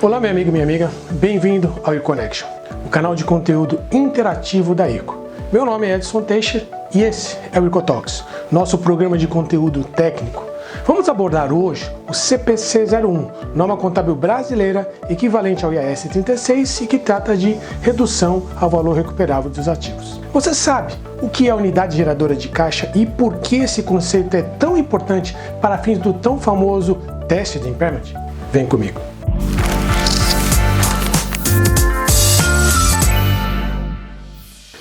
Olá, meu amigo e minha amiga, bem-vindo ao eConnection, o canal de conteúdo interativo da Eco. Meu nome é Edson Teixeira e esse é o EcoTalks, nosso programa de conteúdo técnico. Vamos abordar hoje o CPC 01, norma contábil brasileira equivalente ao IAS 36 e que trata de redução ao valor recuperável dos ativos. Você sabe o que é a unidade geradora de caixa e por que esse conceito é tão importante para fins do tão famoso teste de impairment? Vem comigo.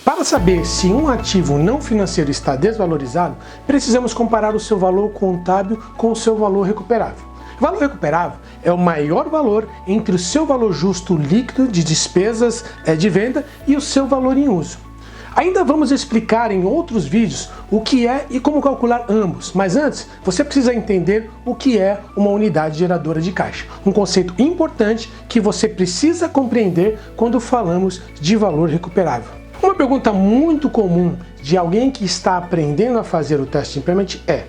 Para saber se um ativo não financeiro está desvalorizado, precisamos comparar o seu valor contábil com o seu valor recuperável. O valor recuperável é o maior valor entre o seu valor justo líquido de despesas de venda e o seu valor em uso. Ainda vamos explicar em outros vídeos o que é e como calcular ambos, mas antes você precisa entender o que é uma unidade geradora de caixa, um conceito importante que você precisa compreender quando falamos de valor recuperável. Uma pergunta muito comum de alguém que está aprendendo a fazer o teste de impairment é: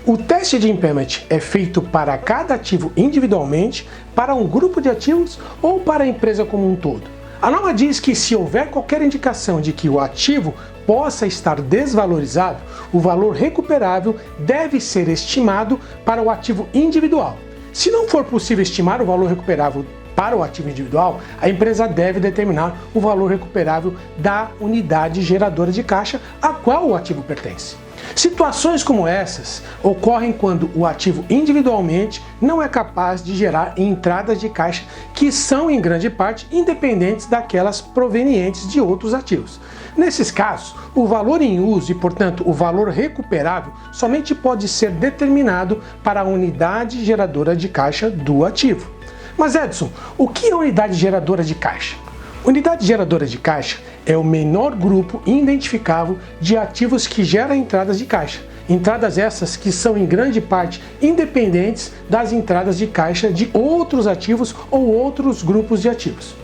o teste de impairment é feito para cada ativo individualmente, para um grupo de ativos ou para a empresa como um todo? A norma diz que se houver qualquer indicação de que o ativo possa estar desvalorizado, o valor recuperável deve ser estimado para o ativo individual. Se não for possível estimar o valor recuperável para o ativo individual, a empresa deve determinar o valor recuperável da unidade geradora de caixa a qual o ativo pertence. Situações como essas ocorrem quando o ativo individualmente não é capaz de gerar entradas de caixa que são em grande parte independentes daquelas provenientes de outros ativos. Nesses casos, o valor em uso e, portanto, o valor recuperável somente pode ser determinado para a unidade geradora de caixa do ativo. Mas Edson, o que é unidade geradora de caixa? Unidade geradora de caixa é o menor grupo identificável de ativos que geram entradas de caixa. Entradas essas que são em grande parte independentes das entradas de caixa de outros ativos ou outros grupos de ativos.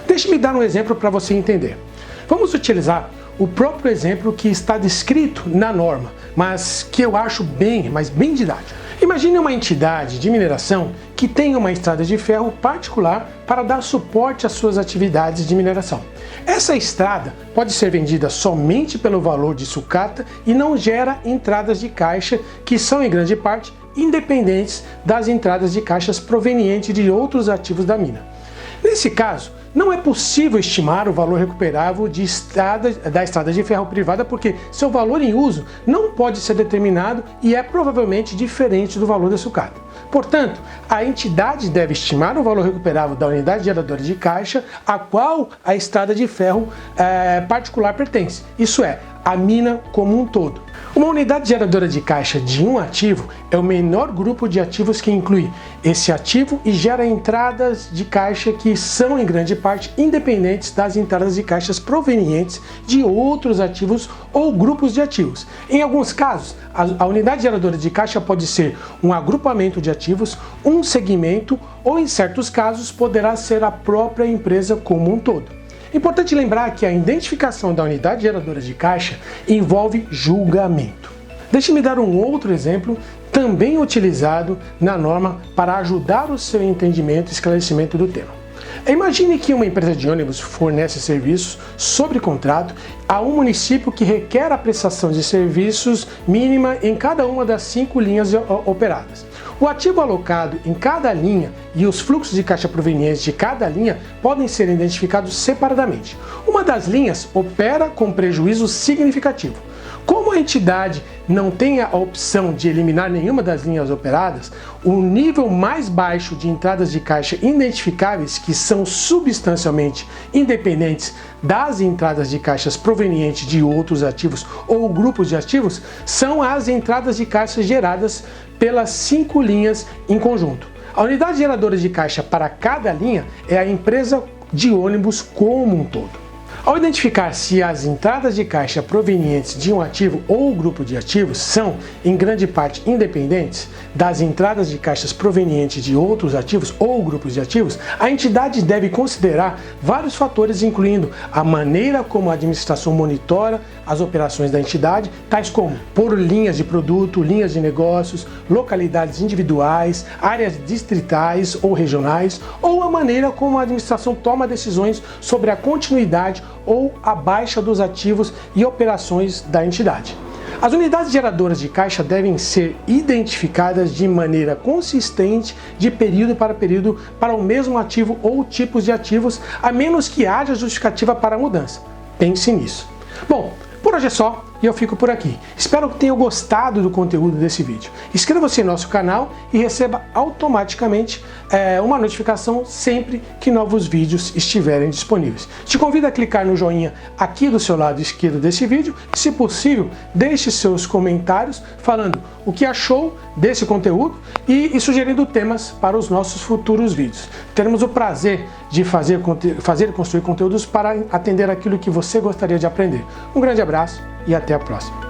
Deixe-me dar um exemplo para você entender. Vamos utilizar o próprio exemplo que está descrito na norma, mas que eu acho bem didático. Imagine uma entidade de mineração que tem uma estrada de ferro particular para dar suporte às suas atividades de mineração. Essa estrada pode ser vendida somente pelo valor de sucata e não gera entradas de caixa que são em grande parte independentes das entradas de caixas provenientes de outros ativos da mina. Nesse caso, não é possível estimar o valor recuperável da estrada de ferro privada porque seu valor em uso não pode ser determinado e é provavelmente diferente do valor da sucata. Portanto, a entidade deve estimar o valor recuperável da unidade geradora de caixa a qual a estrada de ferro particular pertence, isso é, a mina como um todo. Uma unidade geradora de caixa de um ativo é o menor grupo de ativos que inclui esse ativo e gera entradas de caixa que são em grande parte independentes das entradas de caixas provenientes de outros ativos ou grupos de ativos. Em alguns casos, a unidade geradora de caixa pode ser um agrupamento de ativos, um segmento ou, em certos casos, poderá ser a própria empresa como um todo. Importante lembrar que a identificação da unidade geradora de caixa envolve julgamento. Deixe-me dar um outro exemplo, também utilizado na norma para ajudar o seu entendimento e esclarecimento do tema. Imagine que uma empresa de ônibus fornece serviços sob contrato a um município que requer a prestação de serviços mínima em cada uma das 5 linhas operadas. O ativo alocado em cada linha e os fluxos de caixa provenientes de cada linha podem ser identificados separadamente. Uma das linhas opera com prejuízo significativo. Como a entidade não tem a opção de eliminar nenhuma das linhas operadas, o nível mais baixo de entradas de caixa identificáveis, que são substancialmente independentes das entradas de caixas provenientes de outros ativos ou grupos de ativos, são as entradas de caixa geradas pelas 5 linhas em conjunto. A unidade geradora de caixa para cada linha é a empresa de ônibus como um todo. Ao identificar se as entradas de caixa provenientes de um ativo ou grupo de ativos são, em grande parte, independentes das entradas de caixas provenientes de outros ativos ou grupos de ativos, a entidade deve considerar vários fatores, incluindo a maneira como a administração monitora as operações da entidade, tais como por linhas de produto, linhas de negócios, localidades individuais, áreas distritais ou regionais, ou a maneira como a administração toma decisões sobre a continuidade ou a baixa dos ativos e operações da entidade. As unidades geradoras de caixa devem ser identificadas de maneira consistente de período para o mesmo ativo ou tipos de ativos, a menos que haja justificativa para a mudança. Pense nisso. Bom, por hoje é só e eu fico por aqui. Espero que tenham gostado do conteúdo desse vídeo. Inscreva-se no nosso canal e receba automaticamente uma notificação sempre que novos vídeos estiverem disponíveis. Te convido a clicar no joinha aqui do seu lado esquerdo desse vídeo e, se possível, deixe seus comentários falando o que achou desse conteúdo e sugerindo temas para os nossos futuros vídeos. Teremos o prazer de fazer e construir conteúdos para atender aquilo que você gostaria de aprender. Um grande abraço e até a próxima.